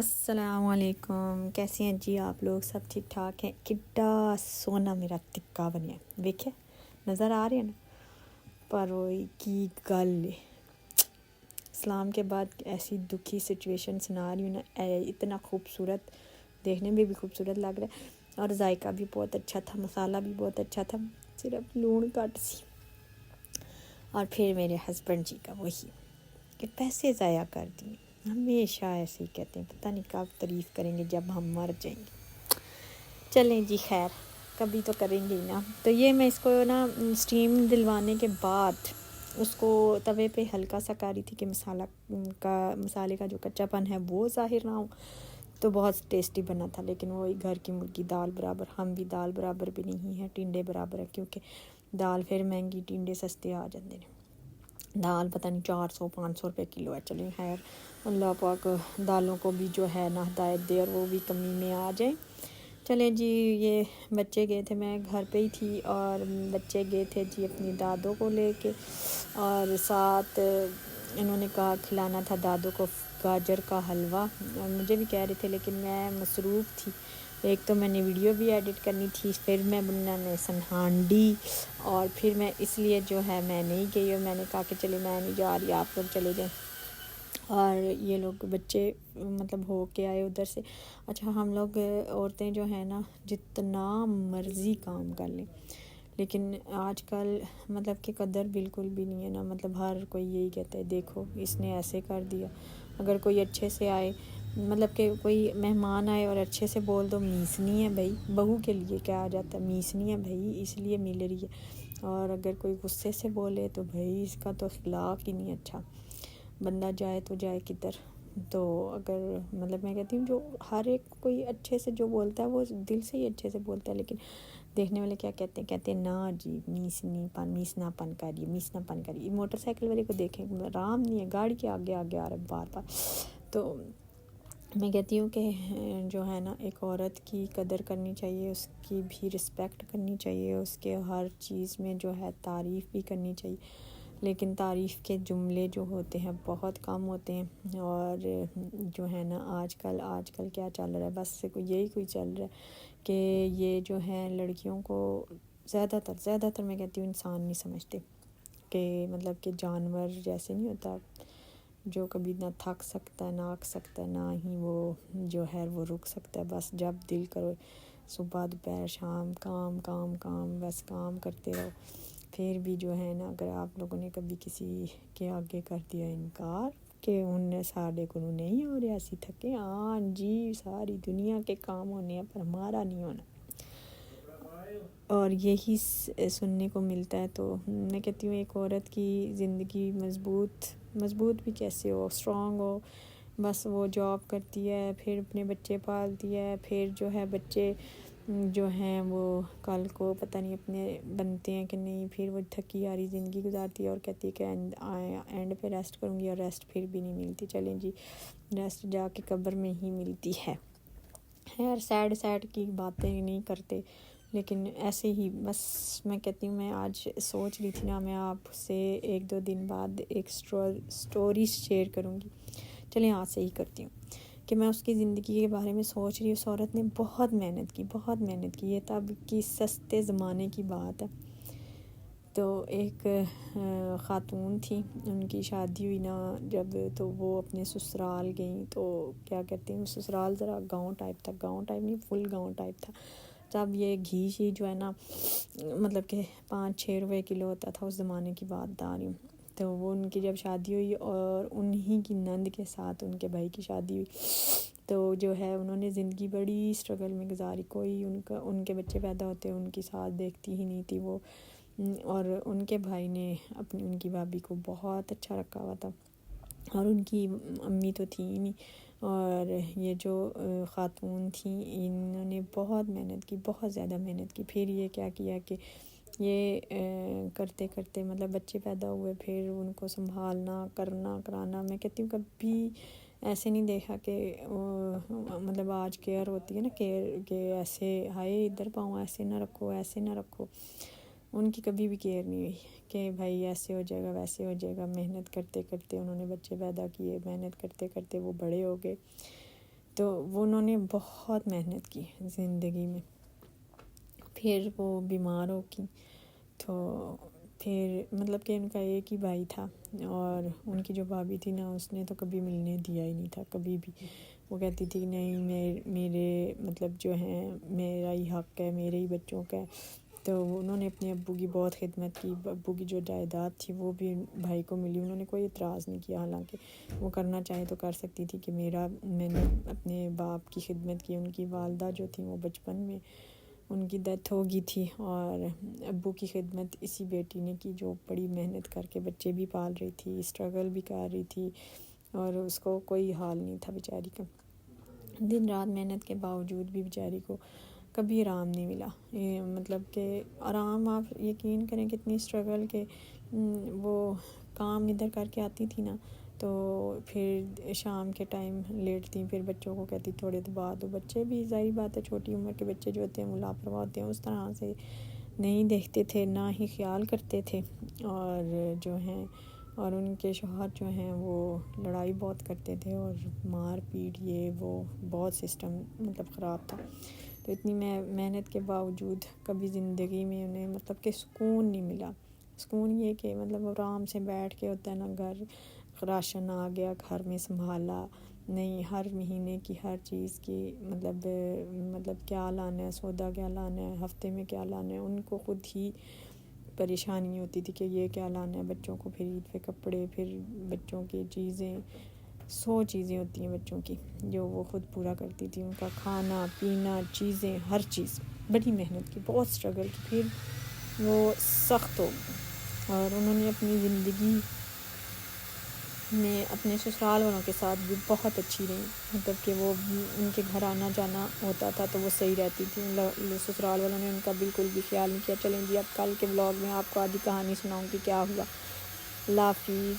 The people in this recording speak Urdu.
السلام علیکم، کیسے ہیں جی آپ لوگ؟ سب ٹھیک ٹھاک ہیں؟ کڈا سونا میرا ٹکا بنیا ویکھے نظر آ رہے ہیں نا؟ پر وہی کی گل اسلام کے بعد ایسی دکھی سچویشن سنا رہی ہوں نا، اتنا خوبصورت دیکھنے میں بھی خوبصورت لگ رہا ہے اور ذائقہ بھی بہت اچھا تھا، مسالہ بھی بہت اچھا تھا، صرف لون کٹ سی۔ اور پھر میرے ہسبینڈ جی کا وہی کہ پیسے ضائع کر دیے، ہمیشہ ایسے ہی کہتے ہیں، پتہ نہیں کب تعریف کریں گے جب ہم مر جائیں گے۔ چلیں جی، خیر کبھی تو کریں گے ہی نا۔ تو یہ میں اس کو نا اسٹیم دلوانے کے بعد اس کو توے پہ ہلکا سا کر رہی تھی کہ مسالے کا جو کچا پن ہے وہ ظاہر نہ ہو، تو بہت ٹیسٹی بنا تھا۔ لیکن وہی گھر کی مرغی دال برابر، ہم بھی دال برابر بھی نہیں ہیں، ٹنڈے برابر ہے، کیونکہ دال پھر مہنگی، ٹنڈے سستے آ جاتے ہیں۔ دال پتہ نہیں 400-500 روپے کلو ہے۔ چلیں خیر، اللہ پاک دالوں کو بھی جو ہے نا ہدایت دے اور وہ بھی کمی میں آ جائیں۔ چلیں جی، یہ بچے گئے تھے، میں گھر پہ ہی تھی اور بچے گئے تھے جی اپنی دادوں کو لے کے، اور ساتھ انہوں نے کہا کھلانا تھا دادوں کو گاجر کا حلوہ، اور مجھے بھی کہہ رہے تھے لیکن میں مصروف تھی۔ ایک تو میں نے ویڈیو بھی ایڈٹ کرنی تھی، پھر میں بنانے سنہانڈی، اور پھر میں اس لیے جو ہے میں نہیں گئی، اور میں نے کہا کہ چلے میں نہیں جا رہی، آپ لوگ چلے جائیں۔ اور یہ لوگ بچے مطلب ہو کے آئے ادھر سے۔ اچھا، ہم لوگ عورتیں جو ہیں نا جتنا مرضی کام کر لیں، لیکن آج کل مطلب کہ قدر بالکل بھی نہیں ہے نا، مطلب ہر کوئی یہی کہتا ہے دیکھو اس نے ایسے کر دیا۔ اگر کوئی اچھے سے آئے، مطلب کہ کوئی مہمان آئے اور اچھے سے بول دو میسنی ہے بھائی، بہو کے لیے کیا آ جاتا ہے، میسنی ہے بھائی اس لیے مل رہی ہے۔ اور اگر کوئی غصے سے بولے تو بھائی اس کا تو اخلاق ہی نہیں اچھا، بندہ جائے تو جائے کدھر۔ تو اگر مطلب میں کہتی ہوں جو ہر ایک کوئی اچھے سے جو بولتا ہے وہ دل سے ہی اچھے سے بولتا ہے، لیکن دیکھنے والے کیا کہتے ہیں نا جی میسنا پن کریے۔ موٹر سائیکل والے کو دیکھیں، آرام نہیں ہے، گاڑی کے آگے آگے آ رہا ہے بار بار۔ تو میں کہتی ہوں کہ جو ہے نا ایک عورت کی قدر کرنی چاہیے، اس کی بھی رسپیکٹ کرنی چاہیے، اس کے ہر چیز میں جو ہے تعریف بھی کرنی چاہیے، لیکن تعریف کے جملے جو ہوتے ہیں بہت کم ہوتے ہیں۔ اور جو ہے نا آج کل کیا چل رہا ہے، بس یہی کوئی چل رہا ہے کہ یہ جو ہے لڑکیوں کو زیادہ تر میں کہتی ہوں انسان نہیں سمجھتے، کہ مطلب کہ جانور جیسے نہیں ہوتا جو کبھی نہ تھک سکتا ہے، نہ آک سکتا ہے، نہ ہی وہ جو ہے وہ رک سکتا ہے، بس جب دل کرو صبح دوپہر شام کام بس کام کرتے رہو۔ پھر بھی جو ہے نا اگر آپ لوگوں نے کبھی کسی کے آگے کر دیا انکار کہ انہیں سارے کو نہیں ہو رہے ایسی تھکے، ہاں جی ساری دنیا کے کام ہونے ہیں پر ہمارا نہیں ہونا، اور یہی سننے کو ملتا ہے۔ تو میں کہتی ہوں ایک عورت کی زندگی مضبوط بھی کیسے ہو، اسٹرانگ ہو، بس وہ جاب کرتی ہے، پھر اپنے بچے پالتی ہے، پھر جو ہے بچے جو ہیں وہ کل کو پتہ نہیں اپنے بنتے ہیں کہ نہیں، پھر وہ تھکی ہاری زندگی گزارتی ہے اور کہتی ہے کہ اینڈ پہ ریسٹ کروں گی، اور ریسٹ پھر بھی نہیں ملتی۔ چلیں جی، ریسٹ جا کے قبر میں ہی ملتی ہے۔ خیر سیڈ کی باتیں نہیں کرتے، لیکن ایسے ہی بس میں کہتی ہوں، میں آج سوچ رہی تھی نا میں آپ سے 1-2 دن بعد ایک سٹوری شیئر کروں گی، چلیں آج سے ہی کرتی ہوں، کہ میں اس کی زندگی کے بارے میں سوچ رہی ہوں۔ اس عورت نے بہت محنت کی، یہ تب کی سستے زمانے کی بات ہے۔ تو ایک خاتون تھی، ان کی شادی ہوئی نا جب، تو وہ اپنے سسرال گئیں، تو کیا کہتے ہیں سسرال ذرا گاؤں ٹائپ نہیں، فل گاؤں ٹائپ تھا۔ تب یہ گھی جو ہے نا مطلب کہ 5-6 روپے کلو ہوتا تھا، اس زمانے کی بات بتا رہی ہوں۔ تو وہ ان کی جب شادی ہوئی اور انہی کی نند کے ساتھ ان کے بھائی کی شادی ہوئی، تو جو ہے انہوں نے زندگی بڑی اسٹرگل میں گزاری، کوئی ان کے بچے پیدا ہوتے ان کی ساتھ دیکھتی ہی نہیں تھی وہ، اور ان کے بھائی نے ان کی بھابھی کو بہت اچھا رکھا ہوا تھا، اور ان کی امی تو تھی ہی نہیں۔ اور یہ جو خاتون تھیں انہوں نے بہت زیادہ محنت کی۔ پھر یہ کیا کیا کہ یہ کرتے مطلب بچے پیدا ہوئے، پھر ان کو سنبھالنا کرانا، میں کہتی ہوں کبھی ایسے نہیں دیکھا کہ مطلب آج کیئر ہوتی ہے نا، کیئر کہ ایسے ہائے ادھر پاؤں ایسے نہ رکھو، ان کی کبھی بھی کیئر نہیں ہوئی کہ بھائی ایسے ہو جائے گا ویسے ہو جائے گا۔ محنت کرتے انہوں نے بچے پیدا کیے، محنت کرتے وہ بڑے ہو گئے، تو وہ انہوں نے بہت محنت کی زندگی میں. پھر وہ بیمار ہو گئی تو پھر مطلب کہ ان کا ایک ہی بھائی تھا اور ان کی جو بھابھی تھی نا اس نے تو کبھی ملنے دیا ہی نہیں تھا کبھی بھی. وہ کہتی تھی کہ نہیں میرے مطلب جو ہیں میرا ہی حق ہے، میرے ہی بچوں کا ہے. تو انہوں نے اپنے ابو کی بہت خدمت کی. ابو کی جو جائیداد تھی وہ بھی بھائی کو ملی. انہوں نے کوئی اعتراض نہیں کیا، حالانکہ وہ کرنا چاہے تو کر سکتی تھی کہ میں نے اپنے باپ کی خدمت کی. ان کی والدہ جو تھیں وہ بچپن میں ان کی ڈیتھ ہو گئی تھی اور ابو کی خدمت اسی بیٹی نے کی جو بڑی محنت کر کے بچے بھی پال رہی تھی، اسٹرگل بھی کر رہی تھی اور اس کو کوئی حال نہیں تھا بیچاری کا. دن رات محنت کے باوجود بھی بیچاری کو کبھی آرام نہیں ملا. مطلب کہ آرام، آپ یقین کریں کتنی اسٹرگل کہ وہ کام ادھر کر کے آتی تھی نا تو پھر شام کے ٹائم لیٹتی، پھر بچوں کو کہتی تھوڑے دیر بعد. بچے بھی ظاہر بات ہے چھوٹی عمر کے بچے جو ہوتے ہیں وہ لاپرواہ ہوتے ہیں، اس طرح سے نہیں دیکھتے تھے نہ ہی خیال کرتے تھے. اور جو ہیں اور ان کے شوہر جو ہیں وہ لڑائی بہت کرتے تھے اور مار پیٹ یہ وہ بہت سسٹم مطلب خراب تھا. تو اتنی محنت کے باوجود کبھی زندگی میں انہیں مطلب کہ سکون نہیں ملا. سکون یہ کہ مطلب آرام سے بیٹھ کے ہوتا ہے نا، گھر راشن آ گیا، گھر میں سنبھالا، نہیں ہر مہینے کی ہر چیز کی مطلب کیا لانا ہے، سودا کیا لانا ہے، ہفتے میں کیا لانا ہے. ان کو خود ہی پریشانی ہوتی تھی کہ یہ کیا لانا ہے بچوں کو، پھر عید پہ کپڑے، پھر بچوں کی چیزیں، 100 چیزیں ہوتی ہیں بچوں کی جو وہ خود پورا کرتی تھی. ان کا کھانا پینا چیزیں ہر چیز بڑی محنت کی، بہت اسٹرگل کی. پھر وہ سخت ہو گئی اور انہوں نے اپنی زندگی میں اپنے سسرال والوں کے ساتھ بھی بہت اچھی رہی. مطلب کہ وہ ان کے گھر آنا جانا ہوتا تھا تو وہ صحیح رہتی تھی. سسرال والوں نے ان کا بالکل بھی خیال نہیں کیا. چلیں جی اب کل کے بلاگ میں آپ کو آدھی کہانی سناؤں گی کیا ہوا. اللہ حافظ.